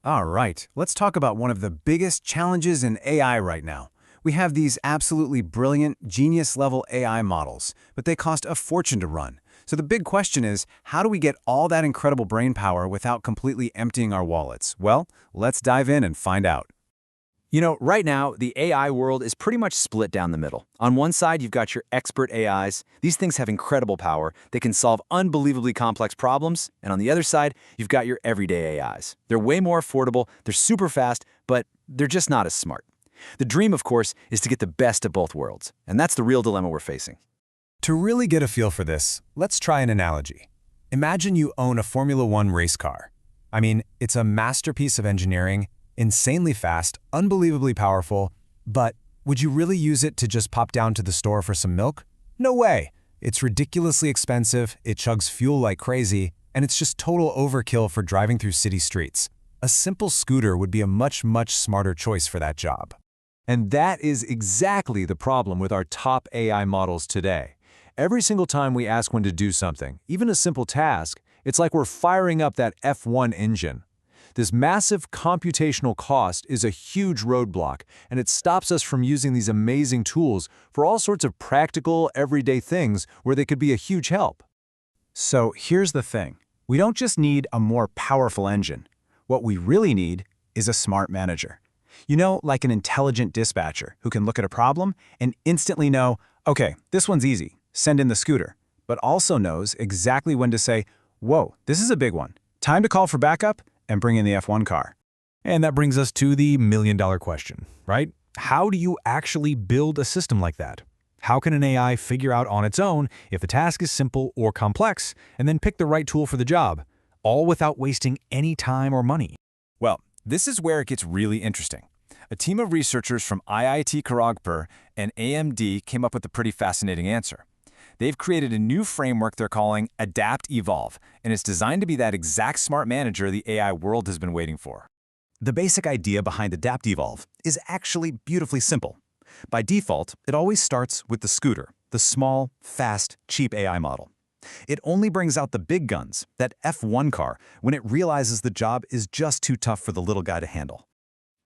All right, let's talk about one of the biggest challenges in AI right now. We have these absolutely brilliant, genius-level AI models, but they cost a fortune to run. So the big question is, how do we get all that incredible brain power without completely emptying our wallets? Well, let's dive in and find out. Right now, the AI world is pretty much split down the middle. On one side, you've got your expert AIs. These things have incredible power. They can solve unbelievably complex problems. And on the other side, you've got your everyday AIs. They're way more affordable, they're super fast, but they're just not as smart. The dream, of course, is to get the best of both worlds. And that's the real dilemma we're facing. To really get a feel for this, let's try an analogy. Imagine you own a Formula One race car. I mean, it's a masterpiece of engineering, insanely fast, unbelievably powerful, but would you really use it to just pop down to the store for some milk? No way! It's ridiculously expensive, it chugs fuel like crazy, and it's just total overkill for driving through city streets. A simple scooter would be a much smarter choice for that job. And that is exactly the problem with our top AI models today. Every single time we ask one to do something, even a simple task, it's like we're firing up that F1 engine. This massive computational cost is a huge roadblock, and it stops us from using these amazing tools for all sorts of practical, everyday things where they could be a huge help. So here's the thing. We don't just need a more powerful engine. What we really need is a smart manager. Like an intelligent dispatcher who can look at a problem and instantly know, okay, this one's easy, send in the scooter, but also knows exactly when to say, whoa, this is a big one. Time to call for backup and bring in the F1 car. And that brings us to the million-dollar question, right? How do you actually build a system like that? How can an AI figure out on its own if the task is simple or complex, and then pick the right tool for the job, all without wasting any time or money? Well, this is where it gets really interesting. A team of researchers from IIT Kharagpur and AMD came up with a pretty fascinating answer. They've created a new framework they're calling AdaptEvolve, and it's designed to be that exact smart manager the AI world has been waiting for. The basic idea behind AdaptEvolve is actually beautifully simple. By default, it always starts with the scooter, the small, fast, cheap AI model. It only brings out the big guns, that F1 car, when it realizes the job is just too tough for the little guy to handle.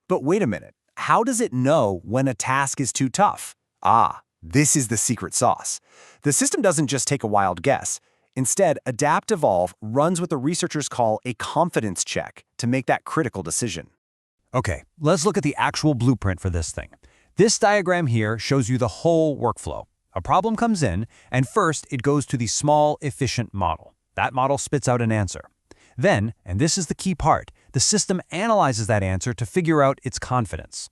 But wait a minute, how does it know when a task is too tough? This is the secret sauce. The system doesn't just take a wild guess. Instead, AdaptEvolve runs what the researchers call a confidence check to make that critical decision. Okay, let's look at the actual blueprint for this thing. This diagram here shows you the whole workflow. A problem comes in, and first it goes to the small, efficient model. That model spits out an answer. Then, and this is the key part, the system analyzes that answer to figure out its confidence.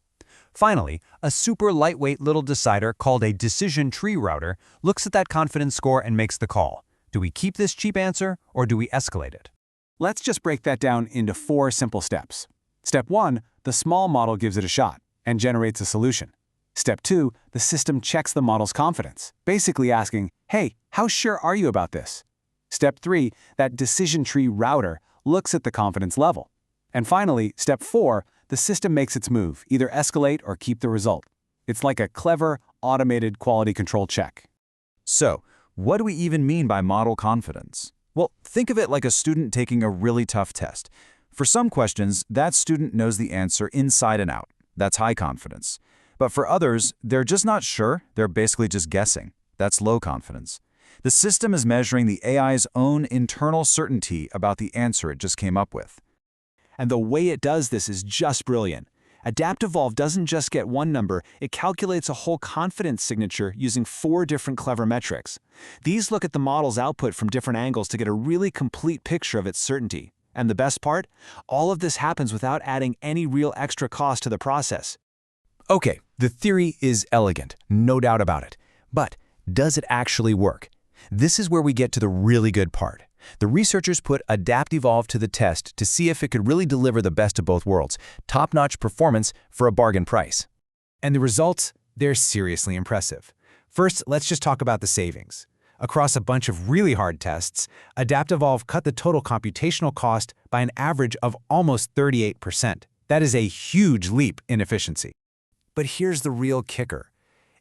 Finally, a super lightweight little decider called a decision tree router looks at that confidence score and makes the call. Do we keep this cheap answer or do we escalate it? Let's just break that down into 4 simple steps. Step 1, the small model gives it a shot and generates a solution. Step 2, the system checks the model's confidence, basically asking, hey, how sure are you about this? Step 3, that decision tree router looks at the confidence level. And finally, step 4, the system makes its move, either escalate or keep the result. It's like a clever, automated quality control check. So, what do we even mean by model confidence? Well, think of it like a student taking a really tough test. For some questions, that student knows the answer inside and out. That's high confidence. But for others, they're just not sure, they're basically just guessing. That's low confidence. The system is measuring the AI's own internal certainty about the answer it just came up with. And the way it does this is just brilliant. AdaptEvolve doesn't just get one number, it calculates a whole confidence signature using 4 different clever metrics. These look at the model's output from different angles to get a really complete picture of its certainty. And the best part? All of this happens without adding any real extra cost to the process. Okay, the theory is elegant, no doubt about it. But does it actually work? This is where we get to the really good part. The researchers put AdaptEvolve to the test to see if it could really deliver the best of both worlds, top-notch performance for a bargain price. And the results? They're seriously impressive. First, let's just talk about the savings. Across a bunch of really hard tests, AdaptEvolve cut the total computational cost by an average of almost 38%. That is a huge leap in efficiency. But here's the real kicker.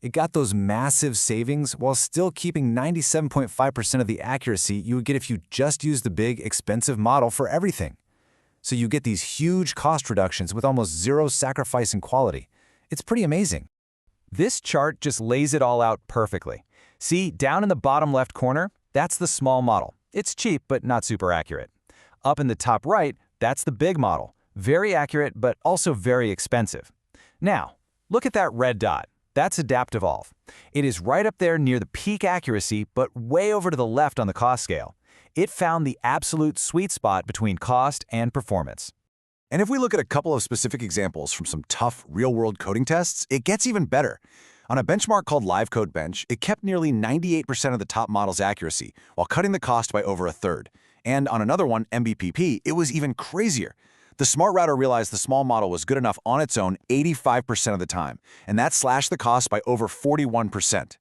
It got those massive savings while still keeping 97.5% of the accuracy you would get if you just used the big, expensive model for everything. So you get these huge cost reductions with almost zero sacrifice in quality. It's pretty amazing. This chart just lays it all out perfectly. See, down in the bottom left corner, that's the small model. It's cheap, but not super accurate. Up in the top right, that's the big model. Very accurate, but also very expensive. Now, look at that red dot. That's AdaptEvolve. It is right up there near the peak accuracy, but way over to the left on the cost scale. It found the absolute sweet spot between cost and performance. And if we look at a couple of specific examples from some tough, real-world coding tests, it gets even better. On a benchmark called LiveCodeBench, it kept nearly 98% of the top model's accuracy, while cutting the cost by over a third. And on another one, MBPP, it was even crazier. The smart router realized the small model was good enough on its own 85% of the time, and that slashed the cost by over 41%.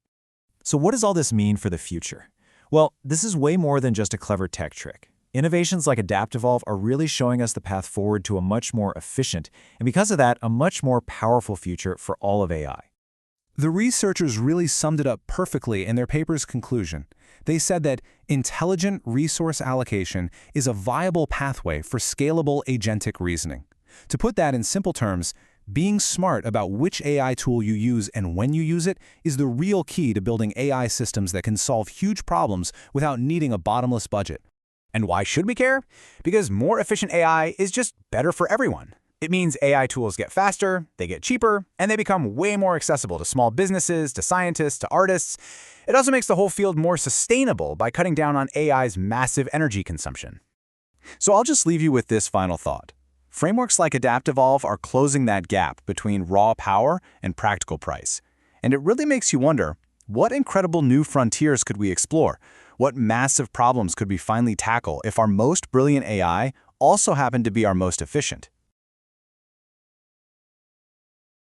So what does all this mean for the future? Well, this is way more than just a clever tech trick. Innovations like AdaptEvolve are really showing us the path forward to a much more efficient, and because of that, a much more powerful future for all of AI. The researchers really summed it up perfectly in their paper's conclusion. They said that intelligent resource allocation is a viable pathway for scalable agentic reasoning. To put that in simple terms, being smart about which AI tool you use and when you use it is the real key to building AI systems that can solve huge problems without needing a bottomless budget. And why should we care? Because more efficient AI is just better for everyone. It means AI tools get faster, they get cheaper, and they become way more accessible to small businesses, to scientists, to artists. It also makes the whole field more sustainable by cutting down on AI's massive energy consumption. So I'll just leave you with this final thought. Frameworks like AdaptEvolve are closing that gap between raw power and practical price. And it really makes you wonder, what incredible new frontiers could we explore? What massive problems could we finally tackle if our most brilliant AI also happened to be our most efficient?